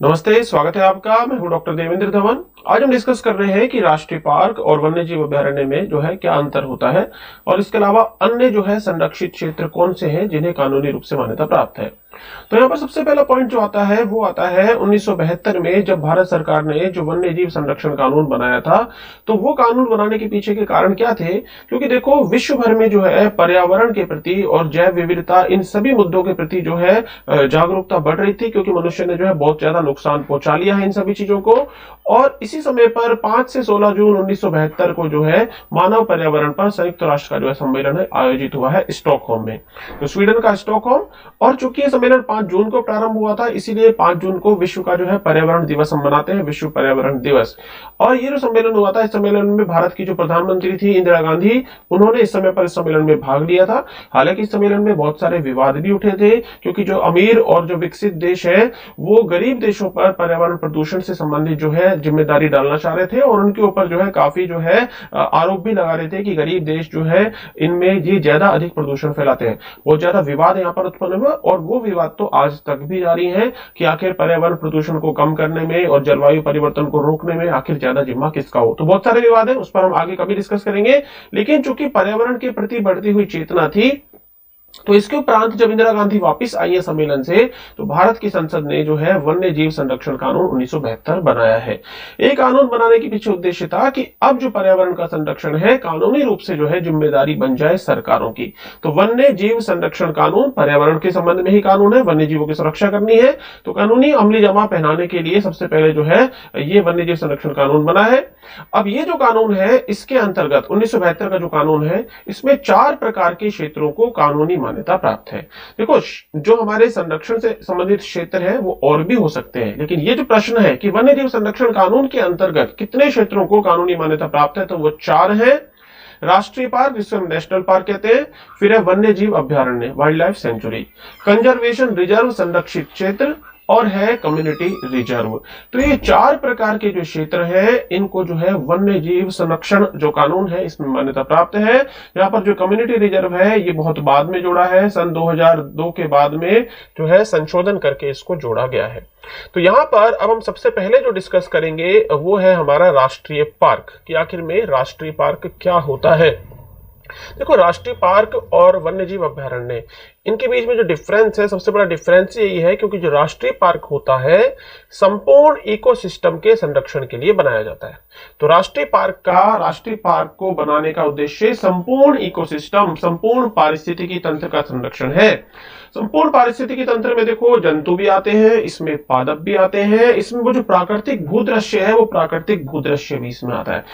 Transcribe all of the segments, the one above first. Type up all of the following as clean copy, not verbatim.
नमस्ते, स्वागत है आपका। मैं हूं डॉक्टर देवेंद्र धवन। आज हम डिस्कस कर रहे हैं कि राष्ट्रीय पार्क और वन्यजीव अभयारण्य में जो है क्या अंतर होता है और इसके अलावा अन्य जो है संरक्षित क्षेत्र कौन से हैं जिन्हें कानूनी रूप से मान्यता प्राप्त है। तो यहाँ पर सबसे पहला पॉइंट जो आता है वो आता है 1972 में, जब भारत सरकार ने जो वन्य जीव संरक्षण कानून बनाया था। तो वो कानून बनाने के पीछे के कारण क्या थे? क्योंकि देखो, विश्व भर में जो है पर्यावरण के प्रति और जैव विविधता, इन सभी मुद्दों के प्रति जो है जागरूकता बढ़ रही थी, क्योंकि मनुष्य ने जो है बहुत ज्यादा नुकसान पहुंचा लिया है इन सभी चीजों को। और इसी समय पर 5 से 16 जून 1972 को जो है मानव पर्यावरण पर संयुक्त राष्ट्र का जो है सम्मेलन आयोजित हुआ है स्टॉकहोम में, तो स्वीडन का स्टॉकहोम। और चूंकि ये सम्मेलन 5 जून को प्रारंभ हुआ था, इसीलिए 5 जून को विश्व का जो है पर्यावरण दिवस हम मनाते हैं, विश्व पर्यावरण दिवस। और ये जो सम्मेलन हुआ था, इस सम्मेलन में भारत की जो प्रधानमंत्री थी इंदिरा गांधी, उन्होंने इस समय पर इस सम्मेलन में भाग लिया था। हालांकि इस सम्मेलन में बहुत सारे विवाद भी उठे थे, क्योंकि जो अमीर और जो विकसित देश है वो गरीब देशों पर पर्यावरण प्रदूषण से संबंधित जो है जिम्मेदारी डालना चाह रहे थे, और उनके ऊपर जो है काफी जो है आरोप भी लगा रहे थे कि गरीब देश जो है इनमें ये ज्यादा अधिक प्रदूषण फैलाते हैं। बहुत ज्यादा विवाद यहाँ पर उत्पन्न हुआ, और वो विवाद तो आज तक भी जारी है कि आखिर पर्यावरण प्रदूषण को कम करने में और जलवायु परिवर्तन को रोकने में आखिर ज्यादा जिम्मा किसका हो। तो बहुत सारे विवाद है, उस पर हम आगे कभी डिस्कस करेंगे। लेकिन चूंकि पर्यावरण के प्रति बढ़ती हुई चेतना थी, तो इसके उपरांत जब इंदिरा गांधी वापस आई है सम्मेलन से, तो भारत की संसद ने जो है वन्य जीव संरक्षण कानून 1972 बनाया है। ये कानून बनाने के पीछे उद्देश्य था कि अब जो पर्यावरण का संरक्षण है कानूनी रूप से जो है जिम्मेदारी बन जाए सरकारों की। तो वन्य जीव संरक्षण कानून पर्यावरण के संबंध में ही कानून है, वन्य जीवों की सुरक्षा करनी है, तो कानूनी अमली जमा पहनाने के लिए सबसे पहले जो है ये वन्य जीव संरक्षण कानून बना है। अब ये जो कानून है, इसके अंतर्गत 1972 का जो कानून है, इसमें 4 प्रकार के क्षेत्रों को कानूनी मान्यता प्राप्त है। देखो, जो हमारे संरक्षण से संबंधित क्षेत्र है वो और भी हो सकते हैं, लेकिन ये जो प्रश्न है कि वन्य जीव संरक्षण कानून के अंतर्गत कितने क्षेत्रों को कानूनी मान्यता प्राप्त है, तो वो 4 है। राष्ट्रीय पार्क, जिसे हम नेशनल पार्क कहते हैं, फिर है वन्य जीव अभयारण्य, wild life sanctuary, conservation reserve संरक्षित क्षेत्र, और है कम्युनिटी रिजर्व। तो ये 4 प्रकार के जो क्षेत्र है, इनको जो है वन्य जीव संरक्षण जो कानून है इसमें मान्यता प्राप्त है। यहाँ पर जो कम्युनिटी रिजर्व है ये बहुत बाद में जोड़ा है, सन 2002 के बाद में जो है संशोधन करके इसको जोड़ा गया है। तो यहाँ पर अब हम सबसे पहले जो डिस्कस करेंगे वो है हमारा राष्ट्रीय पार्क, कि आखिर में राष्ट्रीय पार्क क्या होता है। देखो, राष्ट्रीय पार्क और वन्यजीव अभयारण्य, इनके बीच में जो डिफरेंस है, सबसे बड़ा डिफरेंस यही है क्योंकि जो राष्ट्रीय पार्क होता है संपूर्ण इकोसिस्टम के संरक्षण के लिए बनाया जाता है। तो राष्ट्रीय पार्क को बनाने का उद्देश्य संपूर्ण इकोसिस्टम, संपूर्ण पारिस्थितिकी तंत्र का संरक्षण है। संपूर्ण पारिस्थितिकी तंत्र में देखो जंतु भी आते हैं, इसमें पादप भी आते हैं, इसमें वो जो प्राकृतिक भूदृश्य है वो प्राकृतिक भूदृश्य भी इसमें आता है।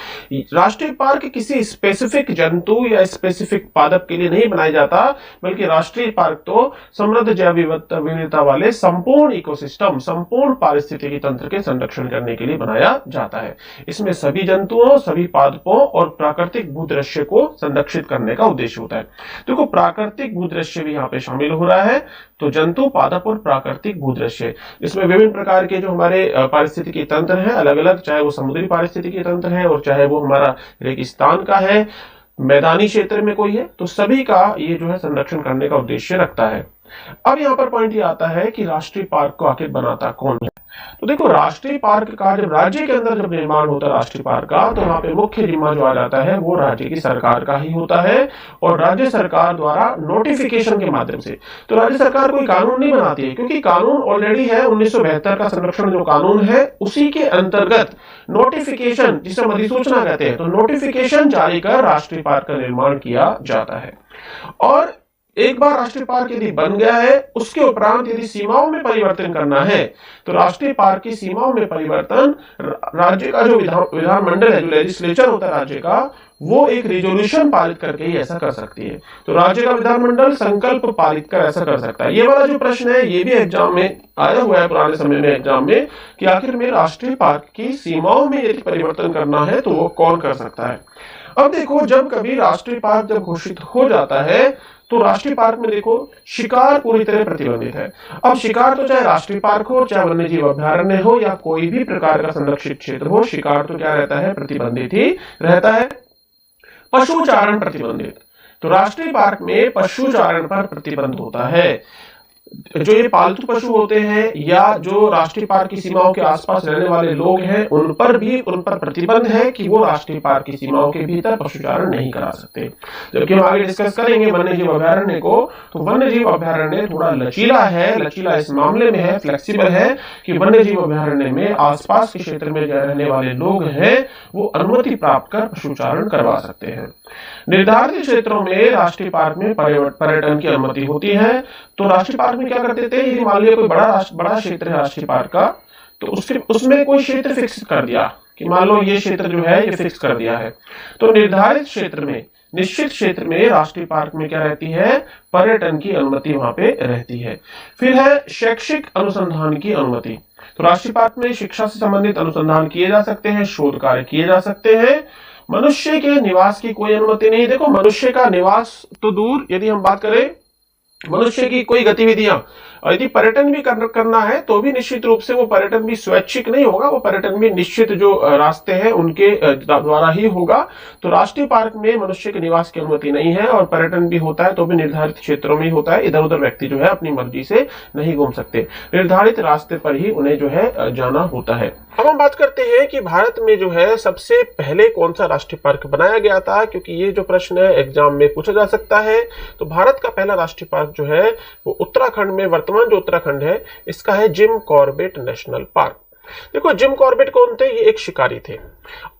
राष्ट्रीय पार्क किसी स्पेसिफिक जंतु या स्पेसिफिक पादप के लिए नहीं बनाया जाता, बल्कि राष्ट्रीय पार्क तो समृद्ध जैव विविधता वाले संपूर्ण इकोसिस्टम, संपूर्ण पारिस्थितिकी तंत्र के संरक्षण करने के लिए बनाया जाता है। इसमें सभी जंतुओं, सभी पादपों और प्राकृतिक भूदृश्य को संरक्षित करने का उद्देश्य होता है। देखो, प्राकृतिक भूदृश्य भी यहाँ पे शामिल हो रहा है, तो जंतु, पादप और प्राकृतिक भूदृश्य, इसमें विभिन्न प्रकार के जो हमारे पारिस्थितिकी तंत्र है अलग अलग, चाहे वो समुद्री पारिस्थितिकी तंत्र है और चाहे वो हमारा रेगिस्तान का है, मैदानी क्षेत्र में कोई है, तो सभी का ये जो है संरक्षण करने का उद्देश्य रखता है। अब यहाँ पर पॉइंट ये आता है कि राष्ट्रीय पार्क को आखिर बनाता कौन है। तो देखो, राष्ट्रीय पार्क का जब राज्य के अंदर जब निर्माण होता है राष्ट्रीय पार्क का, तो वहां पे मुख्य जिम्मा जो आ जाता है वो राज्य की सरकार का ही होता है, और राज्य सरकार द्वारा नोटिफिकेशन के माध्यम से। तो राज्य सरकार कोई कानून नहीं बनाती है, क्योंकि कानून ऑलरेडी है, 1972 का संरक्षण जो कानून है उसी के अंतर्गत नोटिफिकेशन, जिसे हम अधिसूचना कहते हैं, तो नोटिफिकेशन जारी कर राष्ट्रीय पार्क का निर्माण किया जाता है। और एक बार राष्ट्रीय पार्क यदि बन गया है, उसके उपरांत यदि सीमाओं में परिवर्तन करना है, तो राष्ट्रीय पार्क की सीमाओं में परिवर्तन राज्य का जो विधानमंडल है, जो लेजिस्लेचर होता है राज्य का, वो एक रिजोल्यूशन पारित करके ही ऐसा कर सकती है। तो राज्य का विधानमंडल संकल्प पारित कर ऐसा कर सकता है। ये वाला जो प्रश्न है ये भी एग्जाम में आया हुआ है, पुराने समय में एग्जाम में, कि आखिर में राष्ट्रीय पार्क की सीमाओं में यदि परिवर्तन करना है तो वो कौन कर सकता है। अब देखो, जब कभी राष्ट्रीय पार्क जब घोषित हो जाता है, तो राष्ट्रीय पार्क में देखो शिकार पूरी तरह प्रतिबंधित है। अब शिकार तो चाहे राष्ट्रीय पार्क हो, चाहे वन्यजीव अभयारण्य हो, या कोई भी प्रकार का संरक्षित क्षेत्र हो, शिकार तो क्या रहता है, प्रतिबंधित ही रहता है। पशुचारण प्रतिबंधित, तो राष्ट्रीय पार्क में पशुचारण पर प्रतिबंध होता है। जो ये पालतू पशु होते हैं या जो राष्ट्रीय पार्क की सीमाओं के आसपास रहने वाले लोग हैं, उन पर प्रतिबंध है कि वो राष्ट्रीय पार्क की सीमाओं के भीतर पशुचारण नहीं करा सकते। जबकि हम आगे डिस्कस करेंगे वन्य जीव अभयारण्य को, तो वन्य जीव अभयारण्य थोड़ा लचीला है, लचीला इस मामले में है, फ्लेक्सिबल है कि वन्य जीव अभयारण्य में आसपास के क्षेत्र में रहने वाले लोग हैं वो अनुमति प्राप्त कर पशुचारण करवा सकते हैं। निर्धारित क्षेत्रों में राष्ट्रीय पार्क में पर्यटन की अनुमति होती है। तो राष्ट्रीय पार्क में क्या करते थे, यदि मान लिया कोई बड़ा क्षेत्र है राष्ट्रीय पार्क का, तो उसमें कोई क्षेत्र फिक्स कर दिया कि मान लो ये क्षेत्र जो है ये फिक्स कर दिया है, तो निर्धारित क्षेत्र में, निश्चित क्षेत्र में राष्ट्रीय पार्क में क्या रहती है, पर्यटन की अनुमति वहां पे रहती है। फिर है शैक्षिक अनुसंधान की अनुमति। तो राष्ट्रीय पार्क में शिक्षा से संबंधित अनुसंधान किए जा सकते हैं, शोध कार्य किए जा सकते हैं। मनुष्य के निवास की कोई अनुमति नहीं। देखो, मनुष्य का निवास तो दूर, यदि हम बात करें मनुष्य की कोई गतिविधियां, यदि पर्यटन भी करना है तो भी निश्चित रूप से वो पर्यटन भी स्वैच्छिक नहीं होगा, वो पर्यटन भी निश्चित जो रास्ते हैं उनके द्वारा ही होगा। तो राष्ट्रीय पार्क में मनुष्य के निवास की अनुमति नहीं है और पर्यटन भी होता है तो भी निर्धारित क्षेत्रों में ही होता है। इधर उधर व्यक्ति जो है अपनी मर्जी से नहीं घूम सकते, निर्धारित रास्ते पर ही उन्हें जो है जाना होता है। अब हम बात करते हैं कि भारत में जो है सबसे पहले कौन सा राष्ट्रीय पार्क बनाया गया था, क्योंकि ये जो प्रश्न है एग्जाम में पूछा जा सकता है। तो भारत का पहला राष्ट्रीय पार्क जो है वो उत्तराखंड में, वर्तमान जो उत्तराखंड है इसका है जिम कॉर्बेट नेशनल पार्क। देखो, जिम कॉर्बेट कौन थे, ये एक शिकारी थे।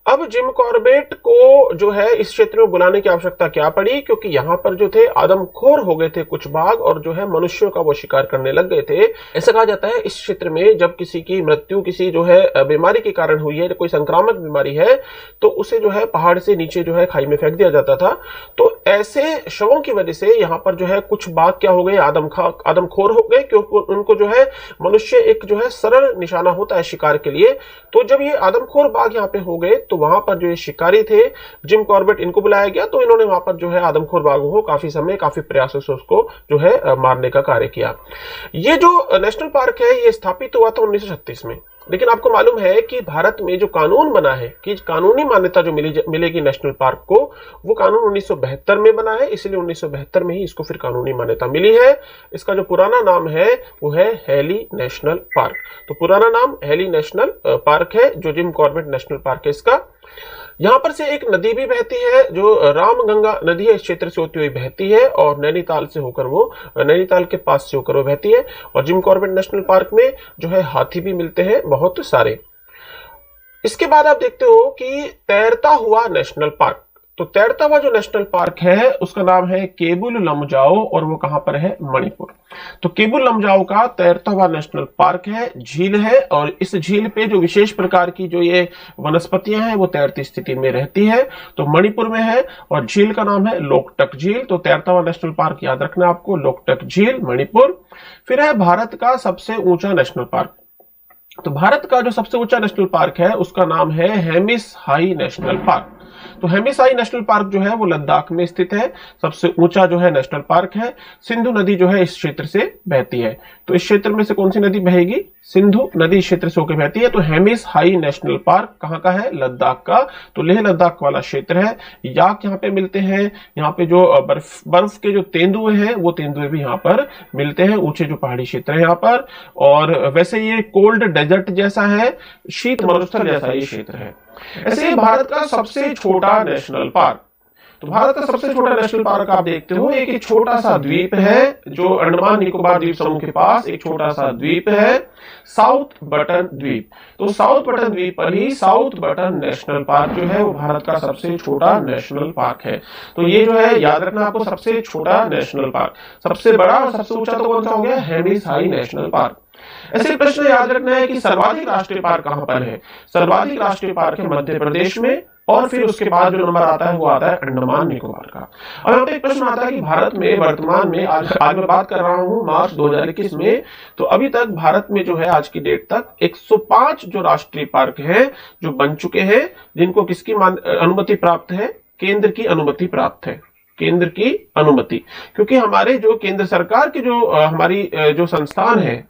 अब जिम कॉर्बेट को जो है इस क्षेत्र में बुलाने की आवश्यकता क्या पड़ी, क्योंकि यहाँ पर जो थे आदमखोर हो गए थे कुछ बाघ और जो है मनुष्यों का वो शिकार करने लग गए थे। ऐसा कहा जाता है इस क्षेत्र में जब किसी की मृत्यु किसी जो है बीमारी के कारण हुई है, कोई संक्रामक बीमारी है, तो उसे जो है पहाड़ से नीचे जो है खाई में फेंक दिया जाता था। तो ऐसे शवों की वजह से यहाँ पर जो है कुछ बाघ क्या हो गए, आदमखोर हो गए, क्योंकि उनको जो है मनुष्य एक जो है सरल निशाना होता है शिकार के लिए। तो जब ये आदमखोर बाघ यहाँ पे हो गए तो वहां पर जो ये शिकारी थे जिम कॉर्बेट, इनको बुलाया गया। तो इन्होंने वहां पर जो है आदमखोर बाघों को काफी समय, काफी प्रयासों से उसको जो है मारने का कार्य किया। ये जो नेशनल पार्क है ये स्थापित हुआ था 1936 में। लेकिन आपको मालूम है कि भारत में जो कानून बना है कि कानूनी मान्यता जो मिलेगी नेशनल पार्क को, वो कानून 1972 में बना है, इसलिए 1972 में ही इसको फिर कानूनी मान्यता मिली है। इसका जो पुराना नाम है वो है हैली नेशनल पार्क। तो पुराना नाम हैली नेशनल पार्क है, जो जिम कॉर्बेट नेशनल पार्क है इसका। यहां पर से एक नदी भी बहती है जो रामगंगा नदी है, इस क्षेत्र से होती हुई बहती है और नैनीताल से होकर वो, नैनीताल के पास से होकर वो बहती है। और जिम कॉर्बेट नेशनल पार्क में जो है हाथी भी मिलते हैं बहुत सारे। इसके बाद आप देखते हो कि तैरता हुआ नेशनल पार्क। तो तैरता हुआ जो नेशनल पार्क है उसका नाम है केबुल लमजाओ और वो कहां पर है, मणिपुर। तो केबुल लमजाओ का तैरता हुआ नेशनल पार्क है, झील है और इस झील पे जो विशेष प्रकार की जो ये वनस्पतियां हैं वो तैरती स्थिति में रहती है। तो मणिपुर में है और झील का नाम है लोकटक झील। तो तैरता हुआ नेशनल पार्क याद रखना आपको, लोकटक झील, मणिपुर। फिर है भारत का सबसे ऊंचा नेशनल पार्क। तो भारत का जो सबसे ऊंचा नेशनल पार्क है उसका नाम है हेमिस हाई नेशनल पार्क। तो हेमिस हाई नेशनल पार्क जो है वो लद्दाख में स्थित है, सबसे ऊंचा जो है नेशनल पार्क है। सिंधु नदी जो है इस क्षेत्र से बहती है। तो इस क्षेत्र में से कौन सी नदी बहेगी, सिंधु नदी इस क्षेत्र से होकर बहती है। तो हेमिस हाई नेशनल पार्क कहां का है, लद्दाख का। तो लेह लद्दाख वाला क्षेत्र है। याक यहाँ पे मिलते हैं, यहाँ पे जो बर्फ के जो तेंदुए हैं वो तेंदुए भी यहाँ पर मिलते हैं, ऊंचे जो पहाड़ी क्षेत्र है यहाँ पर। और वैसे ये कोल्ड डेजर्ट जैसा है, शीत मरुस्थल जैसा ये क्षेत्र है। ऐसे ही भारत का सबसे छोटा नेशनल पार्क। तो भारत का सबसे छोटा नेशनल पार्क आप देखते हो एक छोटा सा द्वीप है जो अंडमान निकोबार द्वीप समूह के पास एक छोटा सा द्वीप है, साउथ बटन द्वीप। तो साउथ बटन द्वीप पर ही साउथ बटन नेशनल पार्क जो है वो भारत का सबसे छोटा नेशनल पार्क है। तो ये जो है याद रखना आपको, सबसे छोटा नेशनल पार्क। सबसे बड़ा और सबसे ऊंचा तो कौन सा हो गया, हेमिस हाई नेशनल पार्क। ऐसे प्रश्न याद रखना है कि सर्वाधिक राष्ट्रीय पार्क कहां पर है। सर्वाधिक राष्ट्रीय पार्क है मध्य प्रदेश में और फिर उसके बाद जो नंबर आता है वो आता है अंडमान निकोबार का। अब यहाँ पे एक प्रश्न आता है कि भारत में वर्तमान में आज मैं बात कर रहा हूं मार्च 2021 में, तो अभी तक भारत में जो है आज की डेट तक 105 जो राष्ट्रीय पार्क हैं जो बन चुके हैं, जिनको किसकी अनुमति प्राप्त है, केंद्र की अनुमति प्राप्त है, केंद्र की अनुमति। क्योंकि हमारे जो केंद्र सरकार के जो हमारी जो संस्थान है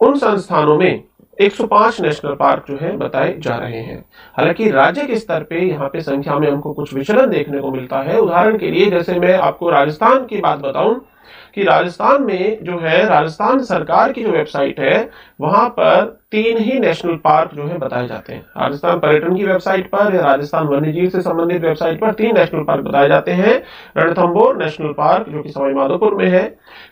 उन संस्थानों में 105 नेशनल पार्क जो है बताए जा रहे हैं। हालांकि राज्य के स्तर पे यहाँ पे संख्या में हमको कुछ विचलन देखने को मिलता है। उदाहरण के लिए जैसे मैं आपको राजस्थान की बात बताऊं कि राजस्थान में जो है, राजस्थान सरकार की जो वेबसाइट है वहां पर 3 ही नेशनल पार्क जो है बताए जाते हैं। राजस्थान पर्यटन की वेबसाइट पर या राजस्थान वन्यजीव से संबंधित वेबसाइट पर 3 नेशनल पार्क बताए जाते हैं। रणथंभौर नेशनल पार्क जो कि सवाई माधोपुर में है,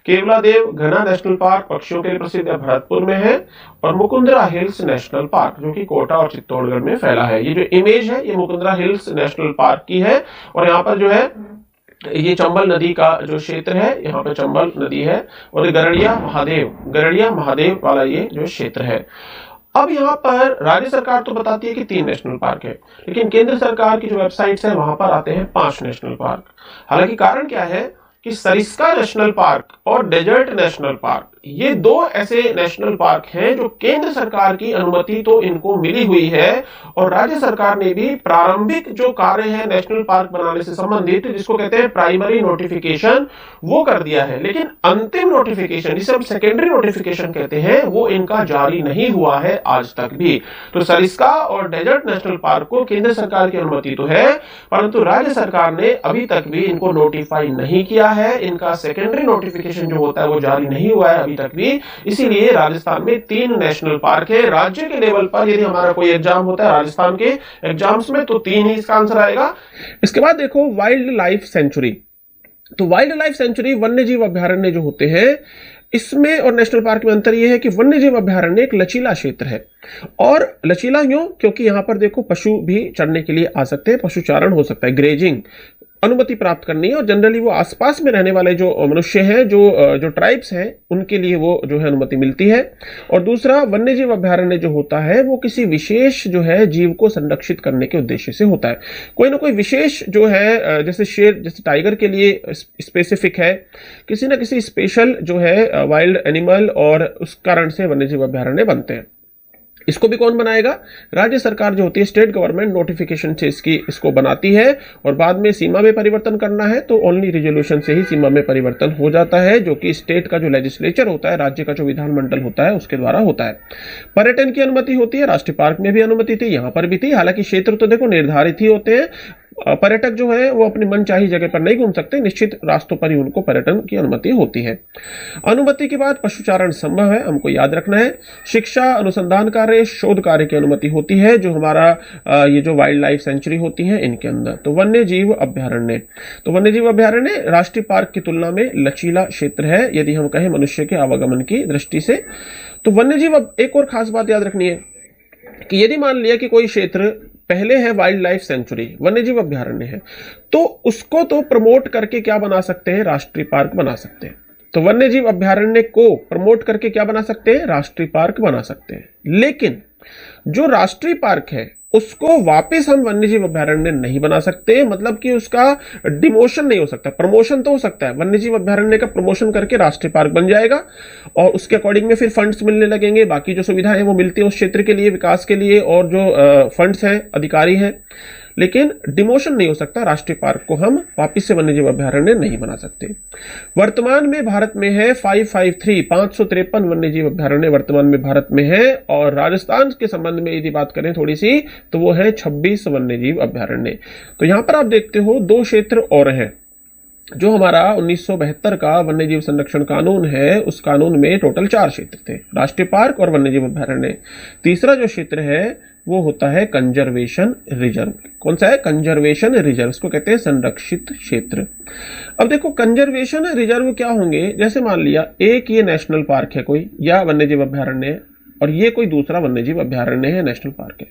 केवलादेव घना नेशनल पार्क पक्षियों के लिए प्रसिद्ध है, भरतपुर में है, और मुकुंदरा हिल्स नेशनल पार्क जो कि कोटा और चित्तौड़गढ़ में फैला है। ये जो इमेज है ये मुकुंदरा हिल्स नेशनल पार्क की है, और यहाँ पर जो है ये चंबल नदी का जो क्षेत्र है, यहाँ पे चंबल नदी है, और गरड़िया महादेव वाला ये जो क्षेत्र है। अब यहाँ पर राज्य सरकार तो बताती है कि 3 नेशनल पार्क है, लेकिन केंद्र सरकार की जो वेबसाइट्स है वहां पर आते हैं 5 नेशनल पार्क। हालांकि कारण क्या है कि सरिस्का नेशनल पार्क और डेजर्ट नेशनल पार्क ये 2 ऐसे नेशनल पार्क हैं जो केंद्र सरकार की अनुमति तो इनको मिली हुई है, और राज्य सरकार ने भी प्रारंभिक जो कार्य है नेशनल पार्क बनाने से संबंधित, जिसको कहते हैं प्राइमरी नोटिफिकेशन, वो कर दिया है। लेकिन अंतिम नोटिफिकेशन, जिसे हम सेकेंडरी नोटिफिकेशन कहते हैं, वो इनका जारी नहीं हुआ है आज तक भी। तो सरिस्का और डेजर्ट नेशनल पार्क को केंद्र सरकार की अनुमति तो है, परंतु राज्य सरकार ने अभी तक भी इनको नोटिफाई नहीं किया है। इनका सेकेंडरी नोटिफिकेशन जो होता है वो जारी नहीं हुआ है अभी तक भी। इसीलिए राजस्थान में 3 नेशनल पार्क है। राज्य के लेवल पर यदि हमारा कोई एग्जाम होता है राजस्थान के एग्जाम्स में, तो 3 ही इसका आंसर आएगा। इसके बाद देखो वाइल्ड लाइफ सेंचुरी। तो वाइल्ड लाइफ सेंचुरी वन्यजीव अभ्यारण्य जो होते हैं, इसमें और नेशनल पार्क में अंतर यह है कि वन्यजीव अभ्यारण्य एक लचीला क्षेत्र है। और लचीला क्यों? क्योंकि यहां पर देखो पशु भी चरने के लिए आ सकते हैं, पशुचारण हो सकता है, ग्रेजिंग अनुमति प्राप्त करनी है, और जनरली वो आसपास में रहने वाले जो मनुष्य हैं, जो ट्राइब्स हैं, उनके लिए वो जो है अनुमति मिलती है। और दूसरा, वन्यजीव अभ्यारण्य जो होता है वो किसी विशेष जो है जीव को संरक्षित करने के उद्देश्य से होता है। कोई ना कोई विशेष जो है, जैसे शेर, जैसे टाइगर के लिए स्पेसिफिक है, किसी ना किसी स्पेशल जो है वाइल्ड एनिमल, और उस कारण से वन्यजीव अभ्यारण्य बनते हैं। इसको भी कौन बनाएगा? राज्य सरकार जो होती है, स्टेट गवर्नमेंट नोटिफिकेशन से इसको बनाती है, और बाद में सीमा में परिवर्तन करना है तो ओनली रिजोल्यूशन से ही सीमा में परिवर्तन हो जाता है, जो कि स्टेट का जो लेजिस्लेचर होता है, राज्य का जो विधानमंडल होता है, उसके द्वारा होता है। पर्यटन की अनुमति होती है, राष्ट्रीय पार्क में भी अनुमति थी, यहां पर भी थी। हालांकि क्षेत्र तो देखो निर्धारित ही होते हैं, पर्यटक जो है वो अपनी मनचाही जगह पर नहीं घूम सकते, निश्चित रास्तों पर ही उनको पर्यटन की अनुमति होती है। अनुमति के बाद पशुचारण संभव है, हमको याद रखना है। शिक्षा, अनुसंधान कार्य, शोध कार्य की अनुमति होती है, जो हमारा ये जो वाइल्ड लाइफ सेंचुरी होती है इनके अंदर। तो वन्यजीव अभ्यारण्य, तो वन्यजीव अभ्यारण्य राष्ट्रीय पार्क की तुलना में लचीला क्षेत्र है, यदि हम कहें मनुष्य के आवागमन की दृष्टि से। तो वन्यजीव, एक और खास बात याद रखनी है कि यदि मान लिया कि कोई क्षेत्र पहले है वाइल्ड लाइफ सेंचुरी, वन्यजीव अभ्यारण्य है, तो उसको तो प्रमोट करके क्या बना सकते हैं? राष्ट्रीय पार्क बना सकते हैं। तो वन्यजीव अभ्यारण्य को प्रमोट करके क्या बना सकते हैं? राष्ट्रीय पार्क बना सकते हैं। लेकिन जो राष्ट्रीय पार्क है उसको वापस हम वन्यजीव अभ्यारण्य नहीं बना सकते, मतलब कि उसका डिमोशन नहीं हो सकता। प्रमोशन तो हो सकता है, वन्यजीव अभ्यारण्य का प्रमोशन करके राष्ट्रीय पार्क बन जाएगा, और उसके अकॉर्डिंग में फिर फंड्स मिलने लगेंगे, बाकी जो सुविधाएं वो मिलती है उस क्षेत्र के लिए, विकास के लिए, और जो फंड्स हैं, अधिकारी हैं। लेकिन डिमोशन नहीं हो सकता, राष्ट्रीय पार्क को हम वापिस से वन्यजीव अभ्यारण्य नहीं बना सकते। वर्तमान में भारत में है 553 वन्यजीव अभ्यारण्य वर्तमान में भारत में है, और राजस्थान के संबंध में यदि बात करें थोड़ी सी, तो वो है 26 वन्यजीव अभ्यारण्य। तो यहां पर आप देखते हो 2 क्षेत्र और हैं। जो हमारा 1972 का वन्यजीव संरक्षण कानून है, उस कानून में टोटल 4 क्षेत्र थे, राष्ट्रीय पार्क और वन्यजीव अभ्यारण्य। तीसरा जो क्षेत्र है वो होता है कंजर्वेशन रिजर्व। कौन सा है? कंजर्वेशन रिजर्व, इसको कहते हैं संरक्षित क्षेत्र। अब देखो कंजर्वेशन रिजर्व क्या होंगे, जैसे मान लिया एक ये नेशनल पार्क है कोई, या वन्यजीव अभ्यारण्य, और ये कोई दूसरा वन्यजीव अभ्यारण्य है, नेशनल पार्क है।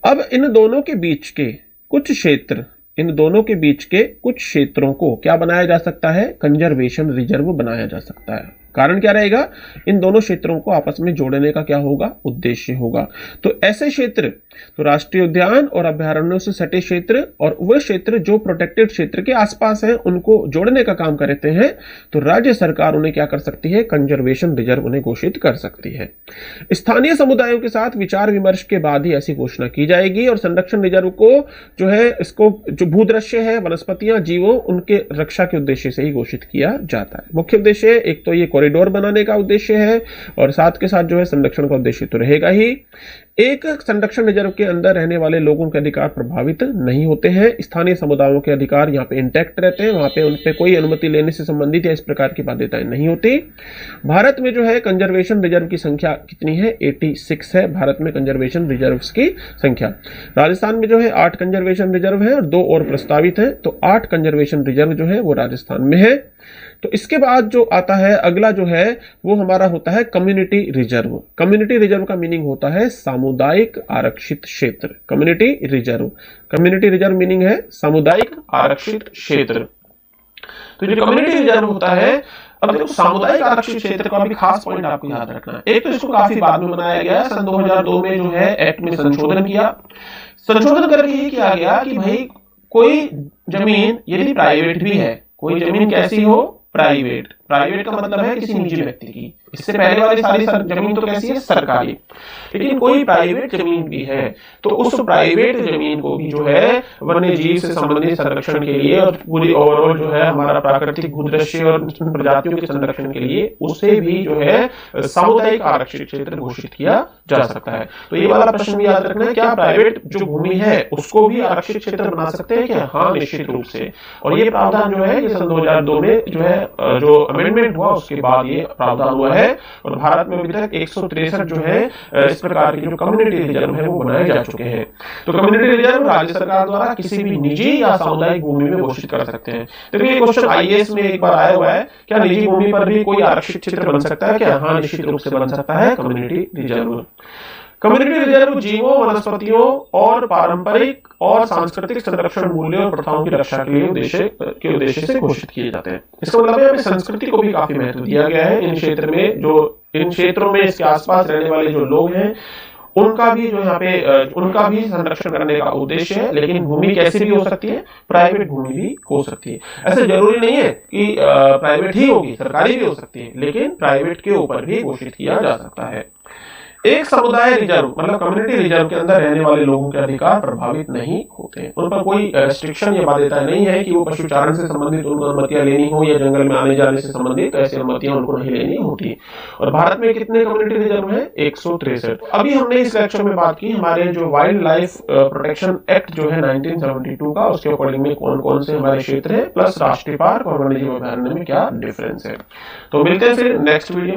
अब इन दोनों के बीच के कुछ क्षेत्र, इन दोनों के बीच के कुछ क्षेत्रों को क्या बनाया जा सकता है? कंजर्वेशन रिजर्व बनाया जा सकता है। कारण क्या रहेगा? इन दोनों क्षेत्रों को आपस में जोड़ने का क्या होगा? उद्देश्य होगा। तो ऐसे क्षेत्र, तो राष्ट्रीय उद्यान और अभ्यारण्यों से सटे क्षेत्र और वह क्षेत्र जो प्रोटेक्टेड क्षेत्र के आसपास हैं, उनको जोड़ने का काम करते हैं, तो राज्य सरकार उन्हें क्या कर सकती है? कंजर्वेशन रिजर्व उन्हें घोषित कर सकती है। स्थानीय समुदायों के साथ विचार विमर्श के बाद ही ऐसी घोषणा की जाएगी, और संरक्षण रिजर्व को जो है, इसको जो भूदृश्य है, वनस्पतियां, जीवों, उनके रक्षा के उद्देश्य से ही घोषित किया जाता है। मुख्य उद्देश्य एक तो ये कॉरिडोर बनाने का उद्देश्य है और साथ के साथ जो है संरक्षण का उद्देश्य तो रहेगा ही। एक संरक्षण रिजर्व के अंदर रहने वाले लोगों के अधिकार प्रभावित नहीं होते हैं, स्थानीय समुदायों के अधिकार यहाँ पे इंटैक्ट रहते हैं, वहां पे उन पे कोई अनुमति लेने से संबंधित या इस प्रकार की बाध्यताएं नहीं होती। भारत में जो है कंजर्वेशन रिजर्व की संख्या कितनी है? 86 है भारत में कंजर्वेशन रिजर्व्स की संख्या। राजस्थान में जो है 8 कंजर्वेशन रिजर्व है और 2 और प्रस्तावित है, तो 8 कंजर्वेशन रिजर्व जो है वो राजस्थान में है। तो इसके बाद जो आता है अगला जो है वो हमारा होता है कम्युनिटी रिजर्व। कम्युनिटी रिजर्व का मीनिंग होता है सामुदायिक आरक्षित क्षेत्र। कम्युनिटी रिजर्व मीनिंग है सामुदायिक आरक्षित क्षेत्र। तो जो कम्युनिटी रिजर्व होता है, अब देखो सामुदायिक आरक्षित क्षेत्र का भी खास पॉइंट आपको याद रखना है। एक तो इसको काफी बाद में बनाया गया, सन 2002 में जो है एक्ट में संशोधन किया। संशोधन करके ये किया गया कि भाई कोई जमीन यदि प्राइवेट भी है, कोई जमीन कैसी हो? प्राइवेट का मतलब है किसी निजी व्यक्ति की। इससे पहले वाली सारी जमीन तो कैसी है? सरकारी। लेकिन कोई प्राइवेट जमीन भी है तो उस प्राइवेट जमीन को भी जो है वन्य जीव से संबंधित संरक्षण के लिए और पूरी ओवरऑल जो है हमारा प्राकृतिक भूदृश्य और प्रजातियों के संरक्षण के लिए उसे भी जो है सामुदायिक आरक्षित क्षेत्र घोषित किया जा सकता है। तो ये वाला प्रश्न भी याद रखना है, क्या प्राइवेट जो भूमि है उसको भी आरक्षित क्षेत्र बना सकते हैं क्या? हाँ, निश्चित रूप से। और ये प्रावधान जो है ये सन 2002 में जो है जो अमेंडमेंट हुआ उसके बाद ये प्रावधान हुआ है और भारत में अभी तक 163 जो है इस प्रकार के जो कम्युनिटी रिजर्व है वो बनाए जा चुके हैं। तो कम्युनिटी रिजर्व राज्य सरकार द्वारा किसी भी निजी या सामुदायिक भूमि में घोषित कर सकते हैं। तो ये क्वेश्चन आईएएस में एक बार आया हुआ है, क्या निजी भूमि पर भी कोई आरक्षित क्षेत्र बन सकता है क्या? हाँ, निश्चित रूप से बन सकता है कम्युनिटी रिजर्व। कम्युनिटी रिजर्व जीवों, वनस्पतियों और पारंपरिक और सांस्कृतिक संरक्षण मूल्यों और प्रथाओं की रक्षा के लिए उद्देश्य से घोषित किए जाते हैं। इसका मतलब है संस्कृति को भी काफी महत्व दिया गया है। इन क्षेत्रों में इसके आसपास रहने वाले जो लोग हैं उनका भी जो यहाँ पे उनका भी संरक्षण करने का उद्देश्य है। लेकिन भूमि कैसी भी हो सकती है? प्राइवेट भूमि भी हो सकती है। ऐसे जरूरी नहीं है कि प्राइवेट ही होगी, सरकारी भी हो सकती है, लेकिन प्राइवेट के ऊपर भी घोषित किया जा सकता है। एक समुदाय रिजर्व मतलब कम्युनिटी रिजर्व के अंदर रहने वाले लोगों के अधिकार प्रभावित नहीं होते। उन पर कोई रेस्ट्रिक्शन या बाध्यता नहीं है कि वो पशुचारण से संबंधित उनको अनुमतियां लेनी हो या जंगल में आने जाने से संबंधित ऐसी अनुमतियां उनको नहीं लेनी होती। और भारत में कितने कम्युनिटी रिजर्व है? 163। अभी हमने इस लेक्चर में बात की हमारे जो वाइल्ड लाइफ प्रोटेक्शन एक्ट जो है 1972 का, उसके अकॉर्डिंग में कौन कौन से हमारे क्षेत्र है प्लस राष्ट्रीय पार्क और वन्यजीव अभयारण्य में क्या डिफरेंस है। तो मिलते हैं फिर नेक्स्ट वीडियो में।